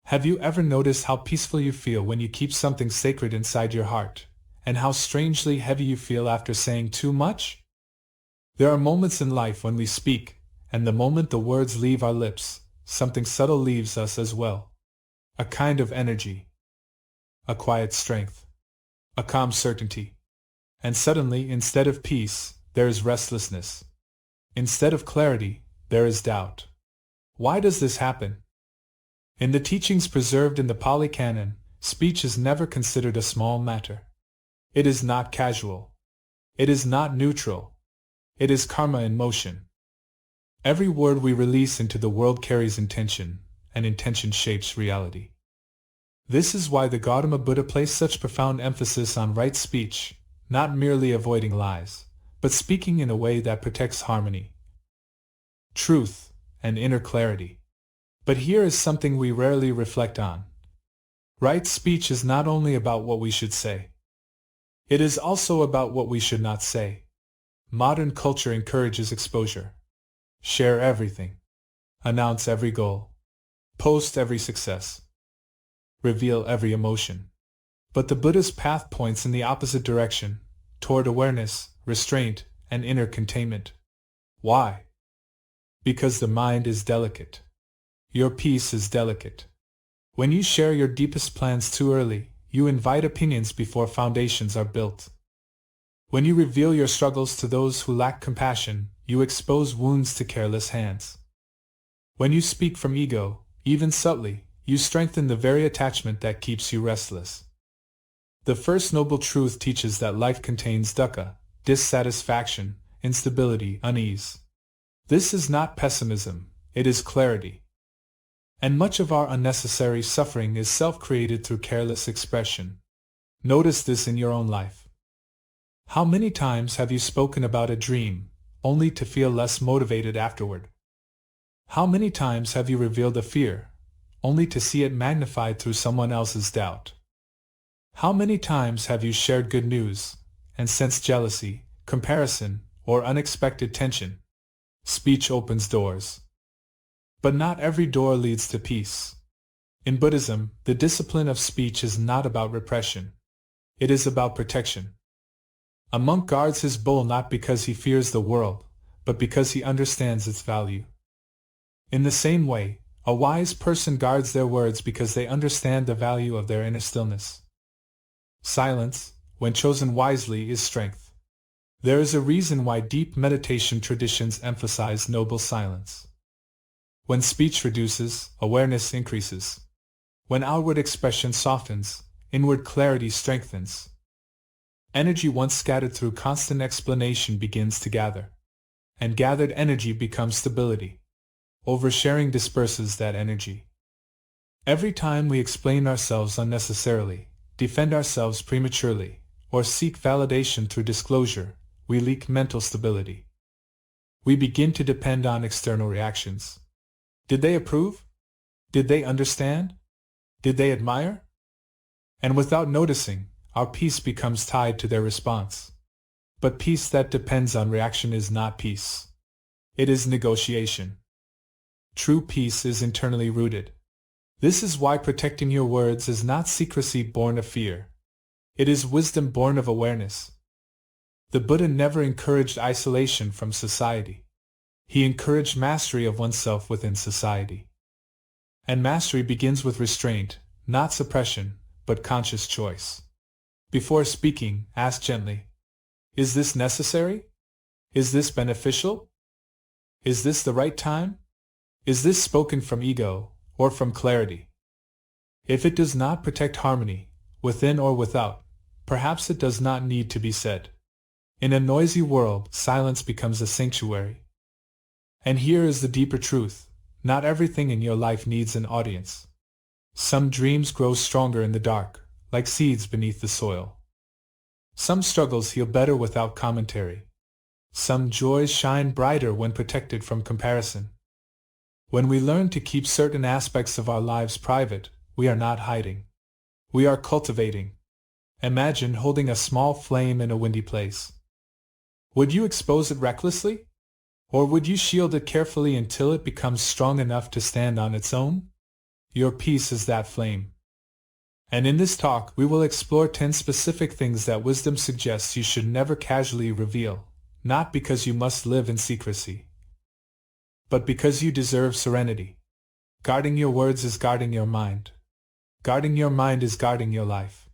Have you ever noticed how peaceful you feel when you keep something sacred inside your heart, and how strangely heavy you feel after saying too much? There are moments in life when we speak, and the moment the words leave our lips, something subtle leaves us as well. A kind of energy. A quiet strength. A calm certainty. And suddenly, instead of peace, there is restlessness. Instead of clarity, there is doubt. Why does this happen? In the teachings preserved in the Pāli Canon, speech is never considered a small matter. It is not casual. It is not neutral. It is karma in motion. Every word we release into the world carries intention, and intention shapes reality. This is why the Gautama Buddha placed such profound emphasis on right speech, not merely avoiding lies, but speaking in a way that protects harmony, truth, and inner clarity. But here is something we rarely reflect on. Right speech is not only about what we should say. It is also about what we should not say. Modern culture encourages exposure. Share everything. Announce every goal. Post every success. Reveal every emotion. But the Buddha's path points in the opposite direction, toward awareness, restraint, and inner containment. Why? Because the mind is delicate. Your peace is delicate. When you share your deepest plans too early, you invite opinions before foundations are built. When you reveal your struggles to those who lack compassion, you expose wounds to careless hands. When you speak from ego, even subtly, you strengthen the very attachment that keeps you restless. The First Noble Truth teaches that life contains dukkha, dissatisfaction, instability, unease. This is not pessimism, it is clarity. And much of our unnecessary suffering is self-created through careless expression. Notice this in your own life. How many times have you spoken about a dream, only to feel less motivated afterward? How many times have you revealed a fear, only to see it magnified through someone else's doubt? How many times have you shared good news, and sensed jealousy, comparison, or unexpected tension? Speech opens doors. But not every door leads to peace. In Buddhism, the discipline of speech is not about repression. It is about protection. A monk guards his bowl not because he fears the world, but because he understands its value. In the same way, a wise person guards their words because they understand the value of their inner stillness. Silence, when chosen wisely, is strength. There is a reason why deep meditation traditions emphasize noble silence. When speech reduces, awareness increases. When outward expression softens, inward clarity strengthens. Energy once scattered through constant explanation begins to gather. And gathered energy becomes stability. Oversharing disperses that energy. Every time we explain ourselves unnecessarily, defend ourselves prematurely, or seek validation through disclosure, we leak mental stability. We begin to depend on external reactions. Did they approve? Did they understand? Did they admire? And without noticing, our peace becomes tied to their response. But peace that depends on reaction is not peace. It is negotiation. True peace is internally rooted. This is why protecting your words is not secrecy born of fear. It is wisdom born of awareness. The Buddha never encouraged isolation from society. He encouraged mastery of oneself within society. And mastery begins with restraint, not suppression, but conscious choice. Before speaking, ask gently, is this necessary? Is this beneficial? Is this the right time? Is this spoken from ego, or from clarity? If it does not protect harmony, within or without, perhaps it does not need to be said. In a noisy world, silence becomes a sanctuary. And here is the deeper truth, not everything in your life needs an audience. Some dreams grow stronger in the dark, like seeds beneath the soil. Some struggles heal better without commentary. Some joys shine brighter when protected from comparison. When we learn to keep certain aspects of our lives private, we are not hiding. We are cultivating. Imagine holding a small flame in a windy place. Would you expose it recklessly? Or would you shield it carefully until it becomes strong enough to stand on its own? Your peace is that flame. And in this talk, we will explore 10 specific things that wisdom suggests you should never casually reveal, not because you must live in secrecy, but because you deserve serenity. Guarding your words is guarding your mind. Guarding your mind is guarding your life.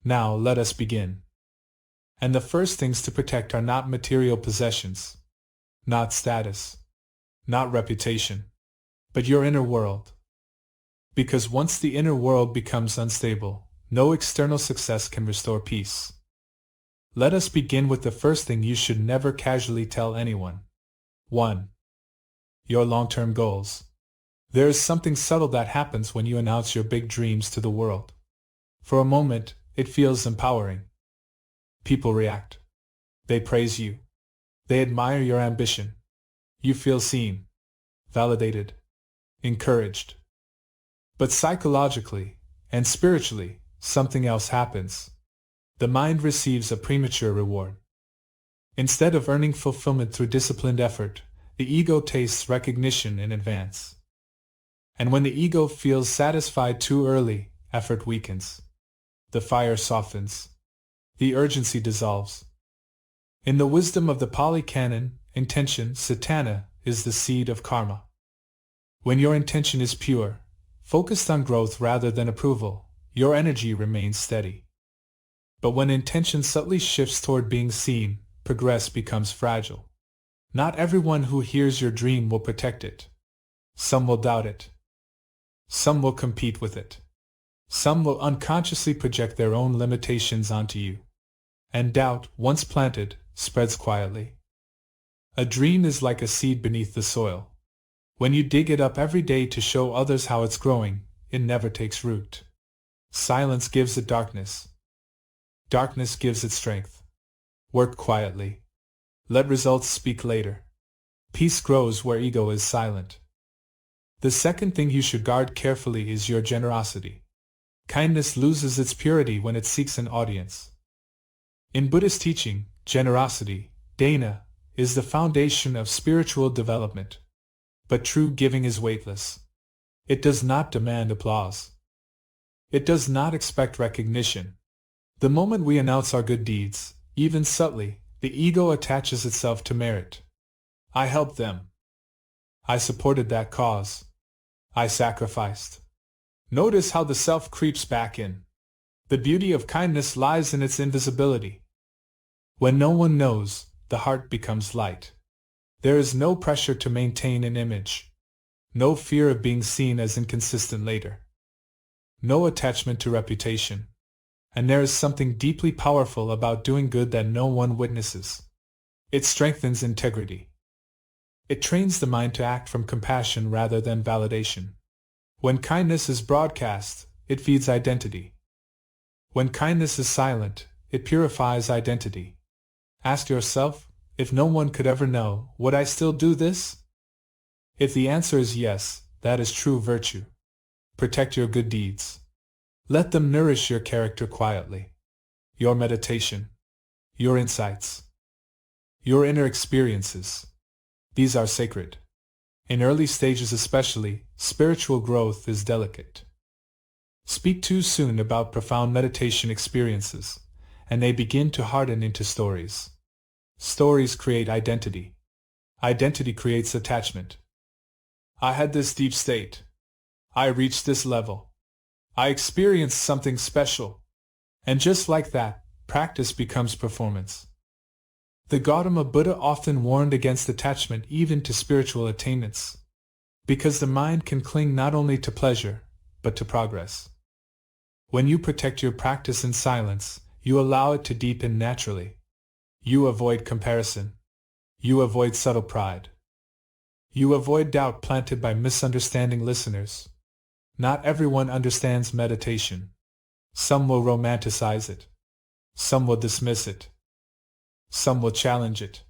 Now, let us begin. And the first things to protect are not material possessions, not status, not reputation, but your inner world. Because once the inner world becomes unstable, no external success can restore peace. Let us begin with the first thing you should never casually tell anyone. 1. Your long-term goals. There is something subtle that happens when you announce your big dreams to the world. For a moment, it feels empowering. People react. They praise you. They admire your ambition. You feel seen, validated, encouraged. But psychologically and spiritually, something else happens. The mind receives a premature reward. Instead of earning fulfillment through disciplined effort, the ego tastes recognition in advance. And when the ego feels satisfied too early, effort weakens. The fire softens. The urgency dissolves. In the wisdom of the Pāli Canon, intention, satana, is the seed of karma. When your intention is pure, focused on growth rather than approval, your energy remains steady. But when intention subtly shifts toward being seen, progress becomes fragile. Not everyone who hears your dream will protect it. Some will doubt it. Some will compete with it. Some will unconsciously project their own limitations onto you. And doubt, once planted, spreads quietly. A dream is like a seed beneath the soil. When you dig it up every day to show others how it's growing, it never takes root. Silence gives it darkness. Darkness gives it strength. Work quietly. Let results speak later. Peace grows where ego is silent. The second thing you should guard carefully is your generosity. Kindness loses its purity when it seeks an audience. In Buddhist teaching, generosity, dana, is the foundation of spiritual development. But true giving is weightless. It does not demand applause. It does not expect recognition. The moment we announce our good deeds, even subtly, the ego attaches itself to merit. I helped them. I supported that cause. I sacrificed. Notice how the self creeps back in. The beauty of kindness lies in its invisibility. When no one knows, the heart becomes light. There is no pressure to maintain an image. No fear of being seen as inconsistent later. No attachment to reputation. And there is something deeply powerful about doing good that no one witnesses. It strengthens integrity. It trains the mind to act from compassion rather than validation. When kindness is broadcast, it feeds identity. When kindness is silent, it purifies identity. Ask yourself, if no one could ever know, would I still do this? If the answer is yes, that is true virtue. Protect your good deeds. Let them nourish your character quietly. Your meditation. Your insights. Your inner experiences. These are sacred. In early stages especially, spiritual growth is delicate. Speak too soon about profound meditation experiences, and they begin to harden into stories. Stories create identity. Identity creates attachment. I had this deep state. I reached this level. I experienced something special. And just like that, practice becomes performance. The Gautama Buddha often warned against attachment even to spiritual attainments, because the mind can cling not only to pleasure, but to progress. When you protect your practice in silence, you allow it to deepen naturally. You avoid comparison. You avoid subtle pride. You avoid doubt planted by misunderstanding listeners. Not everyone understands meditation. Some will romanticize it. Some will dismiss it. Some will challenge it.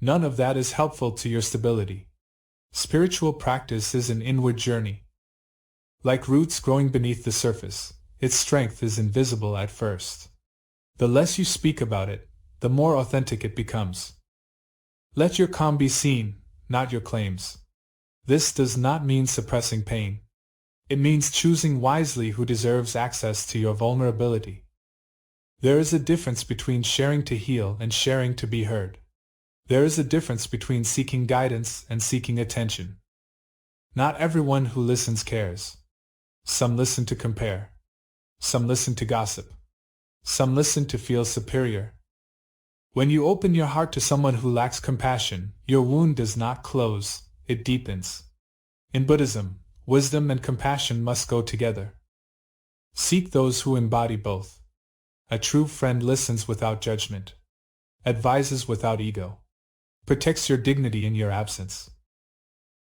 None of that is helpful to your stability. Spiritual practice is an inward journey. Like roots growing beneath the surface, its strength is invisible at first. The less you speak about it, the more authentic it becomes. Let your calm be seen, not your claims. This does not mean suppressing pain. It means choosing wisely who deserves access to your vulnerability. There is a difference between sharing to heal and sharing to be heard. There is a difference between seeking guidance and seeking attention. Not everyone who listens cares. Some listen to compare. Some listen to gossip. Some listen to feel superior. When you open your heart to someone who lacks compassion, your wound does not close, it deepens. In Buddhism, wisdom and compassion must go together. Seek those who embody both. A true friend listens without judgment, advises without ego, protects your dignity in your absence.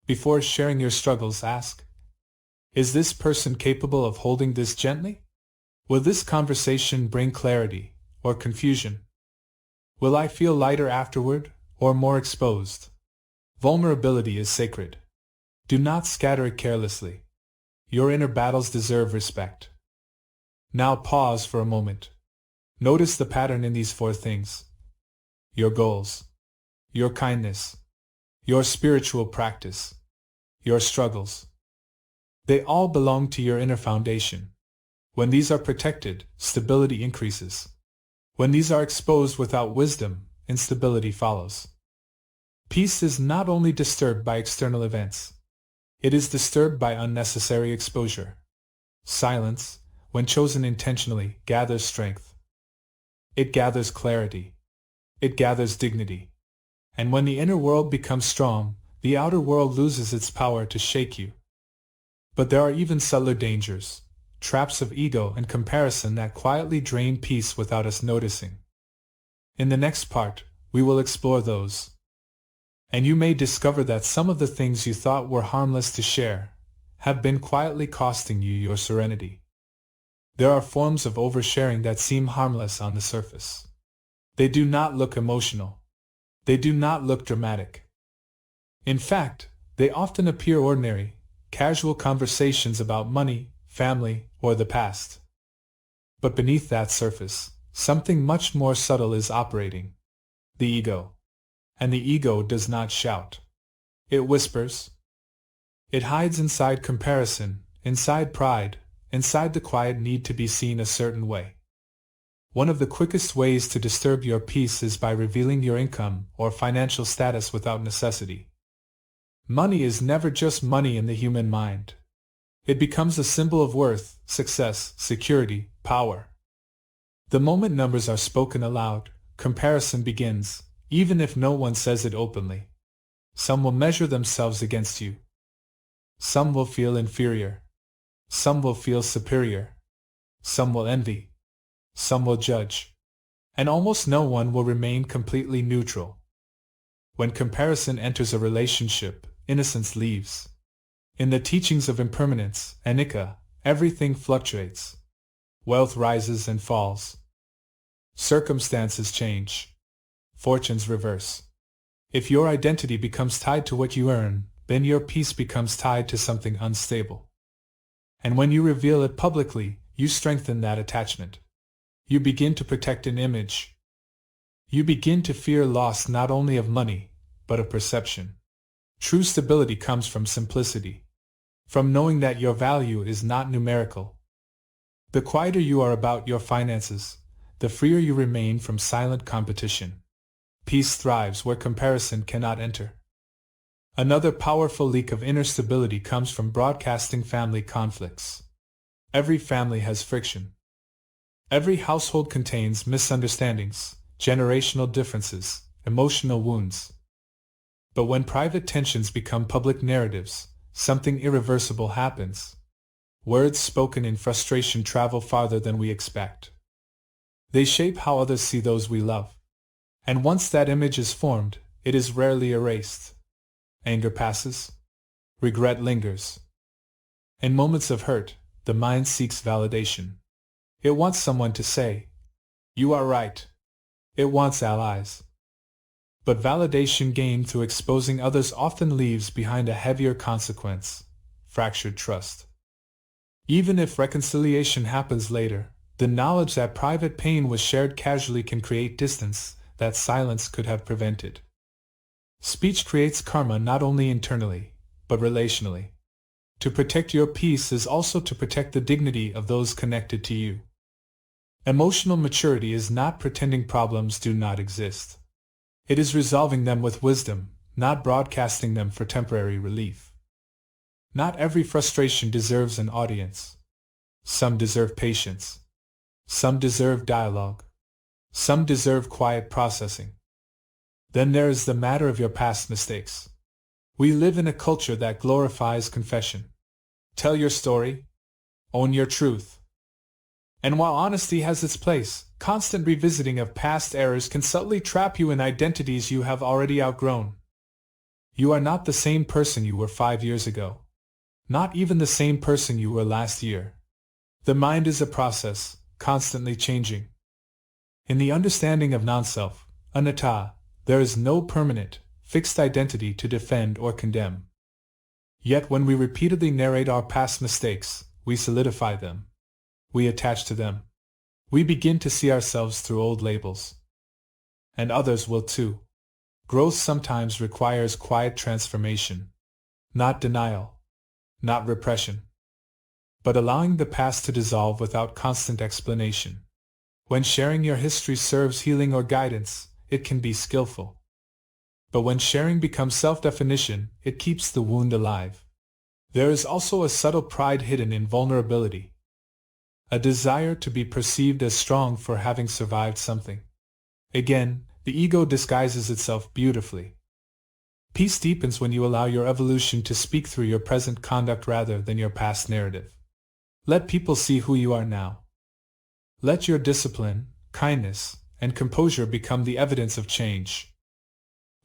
Before sharing your struggles, ask, is this person capable of holding this gently? Will this conversation bring clarity or confusion? Will I feel lighter afterward or more exposed? Vulnerability is sacred. Do not scatter it carelessly. Your inner battles deserve respect. Now pause for a moment. Notice the pattern in these 4 things. Your goals, your kindness, your spiritual practice, your struggles. They all belong to your inner foundation. When these are protected, stability increases. When these are exposed without wisdom, instability follows. Peace is not only disturbed by external events. It is disturbed by unnecessary exposure. Silence, when chosen intentionally, gathers strength. It gathers clarity. It gathers dignity. And when the inner world becomes strong, the outer world loses its power to shake you. But there are even subtler dangers, traps of ego and comparison that quietly drain peace without us noticing. In the next part, we will explore those. And you may discover that some of the things you thought were harmless to share have been quietly costing you your serenity. There are forms of oversharing that seem harmless on the surface. They do not look emotional. They do not look dramatic. In fact, they often appear ordinary, casual conversations about money, family, or the past. But beneath that surface, something much more subtle is operating. The ego. And the ego does not shout. It whispers. It hides inside comparison, inside pride, inside the quiet need to be seen a certain way. One of the quickest ways to disturb your peace is by revealing your income or financial status without necessity. Money is never just money in the human mind. It becomes a symbol of worth, success, security, power. The moment numbers are spoken aloud, comparison begins, even if no one says it openly. Some will measure themselves against you. Some will feel inferior. Some will feel superior. Some will envy. Some will judge. And almost no one will remain completely neutral. When comparison enters a relationship, innocence leaves. In the teachings of impermanence, anicca, everything fluctuates. Wealth rises and falls. Circumstances change. Fortunes reverse. If your identity becomes tied to what you earn, then your peace becomes tied to something unstable. And when you reveal it publicly, you strengthen that attachment. You begin to protect an image. You begin to fear loss not only of money, but of perception. True stability comes from simplicity, from knowing that your value is not numerical. The quieter you are about your finances, the freer you remain from silent competition. Peace thrives where comparison cannot enter. Another powerful leak of inner stability comes from broadcasting family conflicts. Every family has friction. Every household contains misunderstandings, generational differences, emotional wounds. But when private tensions become public narratives, something irreversible happens. Words spoken in frustration travel farther than we expect. They shape how others see those we love. And once that image is formed, it is rarely erased. Anger passes. Regret lingers. In moments of hurt, the mind seeks validation. It wants someone to say, "You are right." It wants allies. But validation gained through exposing others often leaves behind a heavier consequence: fractured trust. Even if reconciliation happens later, the knowledge that private pain was shared casually can create distance that silence could have prevented. Speech creates karma not only internally, but relationally. To protect your peace is also to protect the dignity of those connected to you. Emotional maturity is not pretending problems do not exist. It is resolving them with wisdom, not broadcasting them for temporary relief. Not every frustration deserves an audience. Some deserve patience. Some deserve dialogue. Some deserve quiet processing. Then there is the matter of your past mistakes. We live in a culture that glorifies confession. Tell your story. Own your truth. And while honesty has its place, constant revisiting of past errors can subtly trap you in identities you have already outgrown. You are not the same person you were 5 years ago. Not even the same person you were last year. The mind is a process, constantly changing. In the understanding of non-self, anatta, there is no permanent, fixed identity to defend or condemn. Yet when we repeatedly narrate our past mistakes, we solidify them. We attach to them. We begin to see ourselves through old labels. And others will too. Growth sometimes requires quiet transformation. Not denial. Not repression. But allowing the past to dissolve without constant explanation. When sharing your history serves healing or guidance, it can be skillful. But when sharing becomes self-definition, it keeps the wound alive. There is also a subtle pride hidden in vulnerability. A desire to be perceived as strong for having survived something. Again, the ego disguises itself beautifully. Peace deepens when you allow your evolution to speak through your present conduct rather than your past narrative. Let people see who you are now. Let your discipline, kindness, and composure become the evidence of change.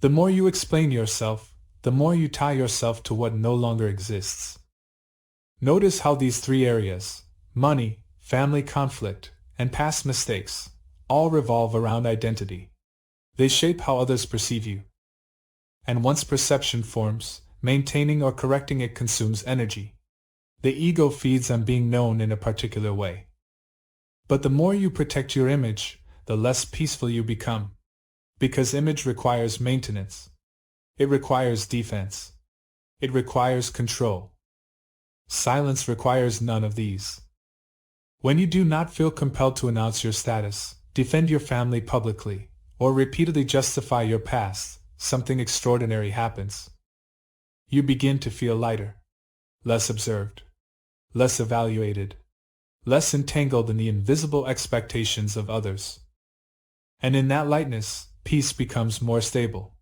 The more you explain yourself, the more you tie yourself to what no longer exists. Notice how these three areas, money, family conflict, and past mistakes, all revolve around identity. They shape how others perceive you. And once perception forms, maintaining or correcting it consumes energy. The ego feeds on being known in a particular way. But the more you protect your image, the less peaceful you become. Because image requires maintenance. It requires defense. It requires control. Silence requires none of these. When you do not feel compelled to announce your status, defend your family publicly, or repeatedly justify your past, something extraordinary happens. You begin to feel lighter, less observed, less evaluated, less entangled in the invisible expectations of others. And in that lightness, peace becomes more stable.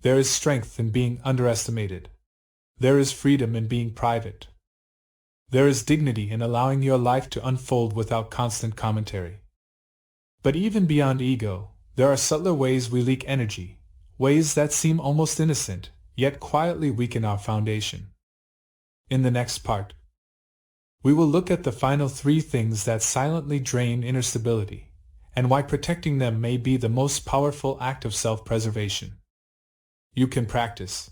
There is strength in being underestimated. There is freedom in being private. There is dignity in allowing your life to unfold without constant commentary. But even beyond ego, there are subtler ways we leak energy, ways that seem almost innocent, yet quietly weaken our foundation. In the next part, we will look at the final three things that silently drain inner stability, and why protecting them may be the most powerful act of self-preservation. You can practice.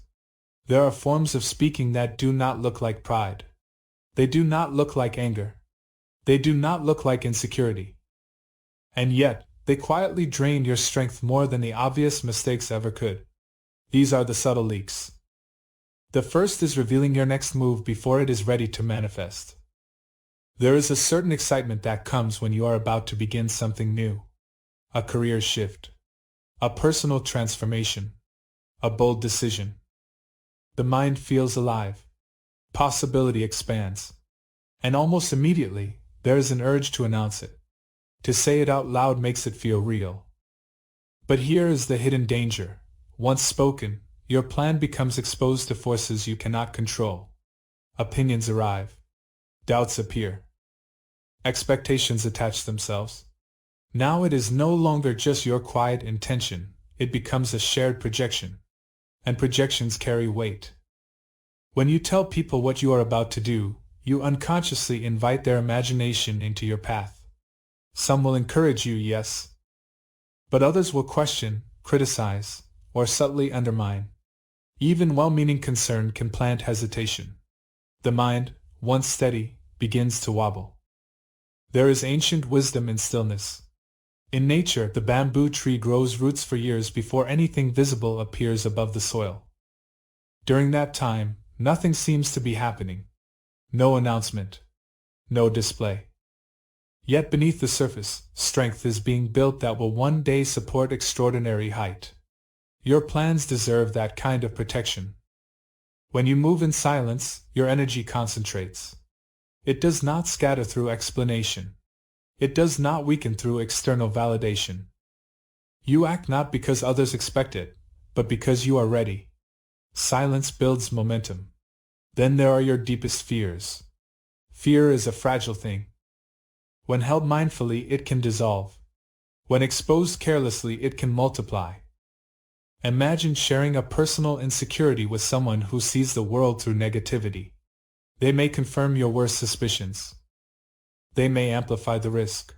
There are forms of speaking that do not look like pride. They do not look like anger. They do not look like insecurity. And yet, they quietly drain your strength more than the obvious mistakes ever could. These are the subtle leaks. The first is revealing your next move before it is ready to manifest. There is a certain excitement that comes when you are about to begin something new. A career shift. A personal transformation. A bold decision. The mind feels alive. Possibility expands. And almost immediately, there is an urge to announce it. To say it out loud makes it feel real. But here is the hidden danger. Once spoken, your plan becomes exposed to forces you cannot control. Opinions arrive. Doubts appear. Expectations attach themselves. Now it is no longer just your quiet intention, it becomes a shared projection. And projections carry weight. When you tell people what you are about to do, you unconsciously invite their imagination into your path. Some will encourage you, yes. But others will question, criticize, or subtly undermine. Even well-meaning concern can plant hesitation. The mind, once steady, begins to wobble. There is ancient wisdom in stillness. In nature, the bamboo tree grows roots for years before anything visible appears above the soil. During that time, nothing seems to be happening. No announcement. No display. Yet beneath the surface, strength is being built that will one day support extraordinary height. Your plans deserve that kind of protection. When you move in silence, your energy concentrates. It does not scatter through explanation. It does not weaken through external validation. You act not because others expect it, but because you are ready. Silence builds momentum. Then there are your deepest fears. Fear is a fragile thing. When held mindfully, it can dissolve. When exposed carelessly, it can multiply. Imagine sharing a personal insecurity with someone who sees the world through negativity. They may confirm your worst suspicions. They may amplify the risk.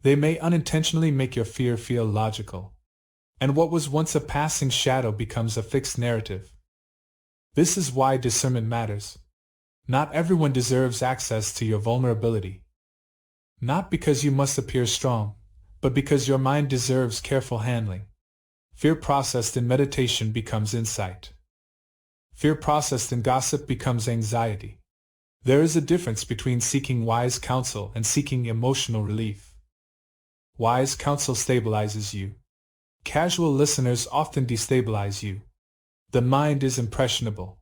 They may unintentionally make your fear feel logical. And what was once a passing shadow becomes a fixed narrative. This is why discernment matters. Not everyone deserves access to your vulnerability. Not because you must appear strong, but because your mind deserves careful handling. Fear processed in meditation becomes insight. Fear processed in gossip becomes anxiety. There is a difference between seeking wise counsel and seeking emotional relief. Wise counsel stabilizes you. Casual listeners often destabilize you. The mind is impressionable.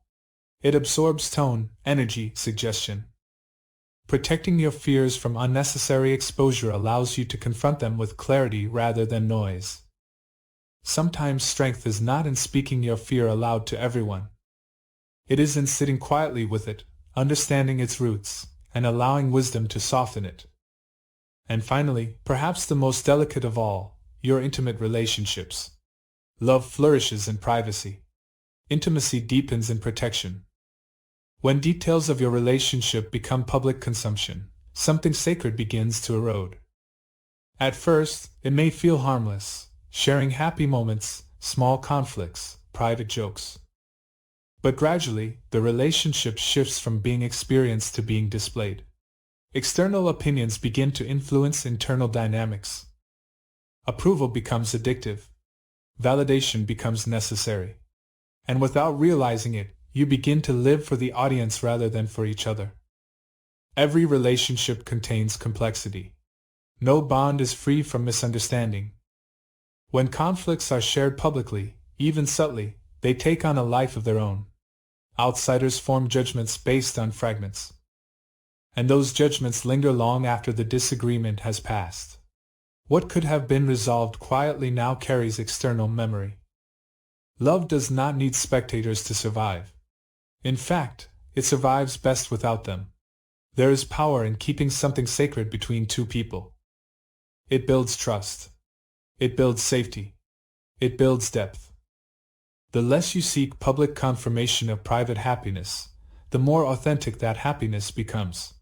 It absorbs tone, energy, suggestion. Protecting your fears from unnecessary exposure allows you to confront them with clarity rather than noise. Sometimes strength is not in speaking your fear aloud to everyone. It is in sitting quietly with it, understanding its roots, and allowing wisdom to soften it. And finally, perhaps the most delicate of all, your intimate relationships. Love flourishes in privacy. Intimacy deepens in protection. When details of your relationship become public consumption, something sacred begins to erode. At first, it may feel harmless, sharing happy moments, small conflicts, private jokes. But gradually, the relationship shifts from being experienced to being displayed. External opinions begin to influence internal dynamics. Approval becomes addictive. Validation becomes necessary. And without realizing it, you begin to live for the audience rather than for each other. Every relationship contains complexity. No bond is free from misunderstanding. When conflicts are shared publicly, even subtly, they take on a life of their own. Outsiders form judgments based on fragments. And those judgments linger long after the disagreement has passed. What could have been resolved quietly now carries external memory. Love does not need spectators to survive. In fact, it survives best without them. There is power in keeping something sacred between two people. It builds trust. It builds safety. It builds depth. The less you seek public confirmation of private happiness, the more authentic that happiness becomes.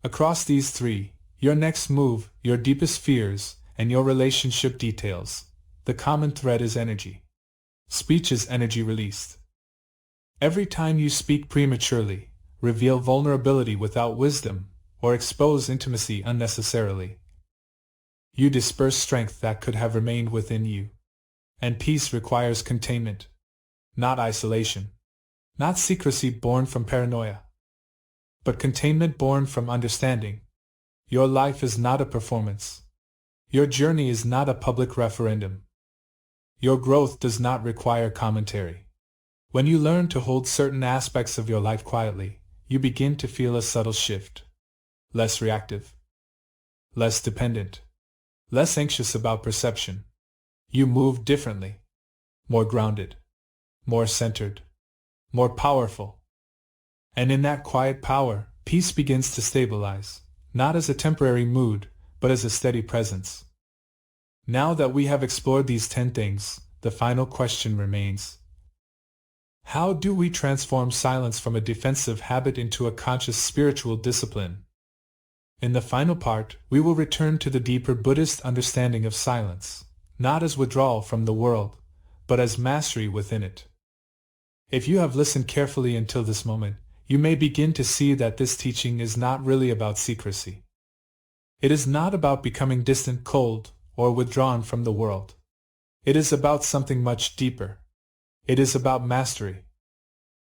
Across these three, your next move, your deepest fears, and your relationship details, the common thread is energy. Speech is energy released. Every time you speak prematurely, reveal vulnerability without wisdom, or expose intimacy unnecessarily, you disperse strength that could have remained within you. And peace requires containment, not isolation, not secrecy born from paranoia, but containment born from understanding. Your life is not a performance. Your journey is not a public referendum. Your growth does not require commentary. When you learn to hold certain aspects of your life quietly, you begin to feel a subtle shift. Less reactive. Less dependent. Less anxious about perception. You move differently. More grounded. More centered. More powerful. And in that quiet power, peace begins to stabilize, not as a temporary mood, but as a steady presence. Now that we have explored these 10 things, the final question remains. How do we transform silence from a defensive habit into a conscious spiritual discipline? In the final part, we will return to the deeper Buddhist understanding of silence, not as withdrawal from the world, but as mastery within it. If you have listened carefully until this moment, you may begin to see that this teaching is not really about secrecy. It is not about becoming distant, cold, or withdrawn from the world. It is about something much deeper. It is about mastery.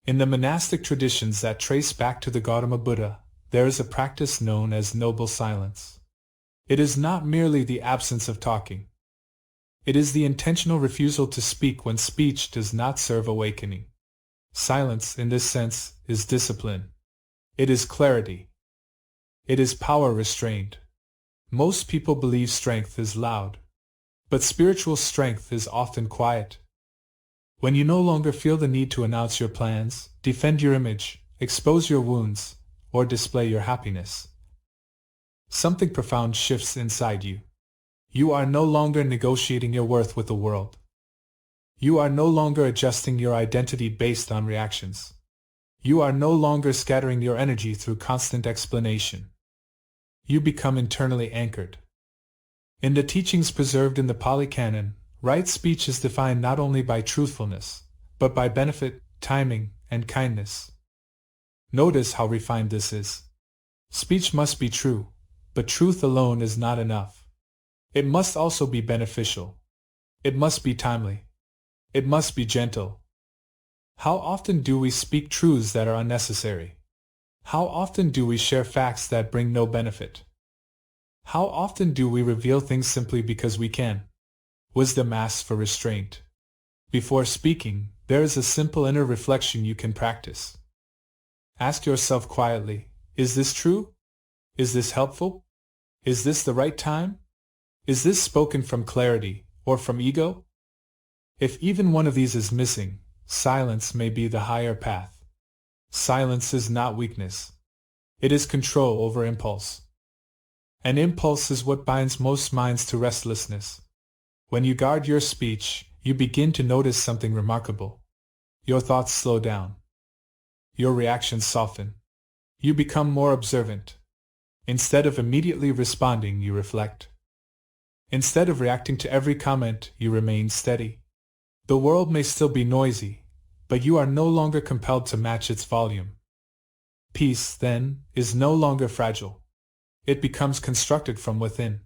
In the monastic traditions that trace back to the Gautama Buddha, there is a practice known as noble silence. It is not merely the absence of talking. It is the intentional refusal to speak when speech does not serve awakening. Silence, in this sense, is discipline. It is clarity. It is power restrained. Most people believe strength is loud. But spiritual strength is often quiet. When you no longer feel the need to announce your plans, defend your image, expose your wounds, or display your happiness, something profound shifts inside you. You are no longer negotiating your worth with the world. You are no longer adjusting your identity based on reactions. You are no longer scattering your energy through constant explanation. You become internally anchored. In the teachings preserved in the Pāli Canon, right speech is defined not only by truthfulness, but by benefit, timing, and kindness. Notice how refined this is. Speech must be true, but truth alone is not enough. It must also be beneficial. It must be timely. It must be gentle. How often do we speak truths that are unnecessary? How often do we share facts that bring no benefit? How often do we reveal things simply because we can? Wisdom asks for restraint. Before speaking, there is a simple inner reflection you can practice. Ask yourself quietly, is this true? Is this helpful? Is this the right time? Is this spoken from clarity, or from ego? If even one of these is missing, silence may be the higher path. Silence is not weakness. It is control over impulse. And impulse is what binds most minds to restlessness. When you guard your speech, you begin to notice something remarkable. Your thoughts slow down. Your reactions soften. You become more observant. Instead of immediately responding, you reflect. Instead of reacting to every comment, you remain steady. The world may still be noisy, but you are no longer compelled to match its volume. Peace, then, is no longer fragile. It becomes constructed from within.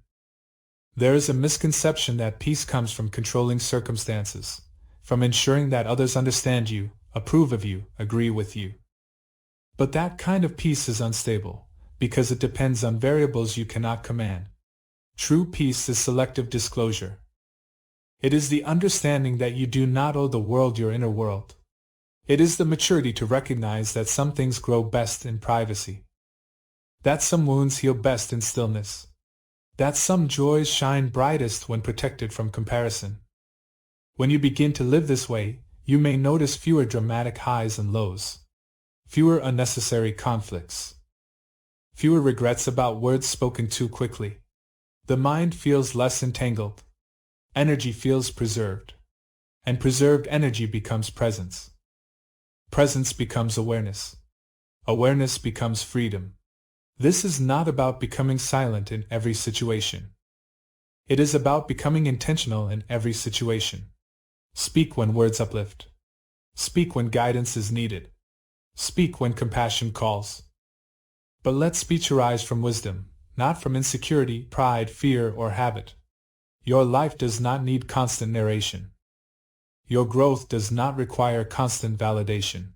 There is a misconception that peace comes from controlling circumstances, from ensuring that others understand you, approve of you, agree with you. But that kind of peace is unstable, because it depends on variables you cannot command. True peace is selective disclosure. It is the understanding that you do not owe the world your inner world. It is the maturity to recognize that some things grow best in privacy. That some wounds heal best in stillness. That some joys shine brightest when protected from comparison. When you begin to live this way, you may notice fewer dramatic highs and lows. Fewer unnecessary conflicts. Fewer regrets about words spoken too quickly. The mind feels less entangled. Energy feels preserved. And preserved energy becomes presence. Presence becomes awareness. Awareness becomes freedom. This is not about becoming silent in every situation. It is about becoming intentional in every situation. Speak when words uplift. Speak when guidance is needed. Speak when compassion calls. But let speech arise from wisdom, not from insecurity, pride, fear, or habit. Your life does not need constant narration. Your growth does not require constant validation.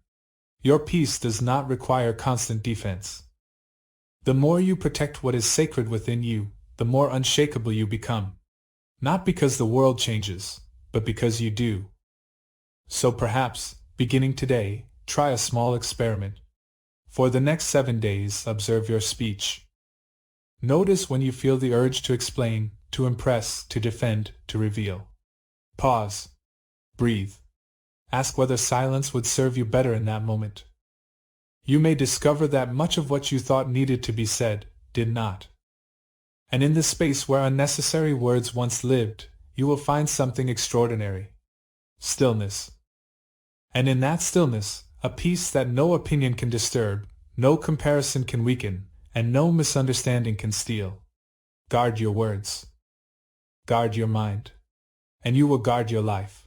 Your peace does not require constant defense. The more you protect what is sacred within you, the more unshakable you become. Not because the world changes, but because you do. So perhaps, beginning today, try a small experiment. For the next 7 days, observe your speech. Notice when you feel the urge to explain, to impress, to defend, to reveal. Pause. Breathe. Ask whether silence would serve you better in that moment. You may discover that much of what you thought needed to be said did not. And in the space where unnecessary words once lived, you will find something extraordinary. Stillness. And in that stillness, a peace that no opinion can disturb, no comparison can weaken, and no misunderstanding can steal. Guard your words. Guard your mind. And you will guard your life.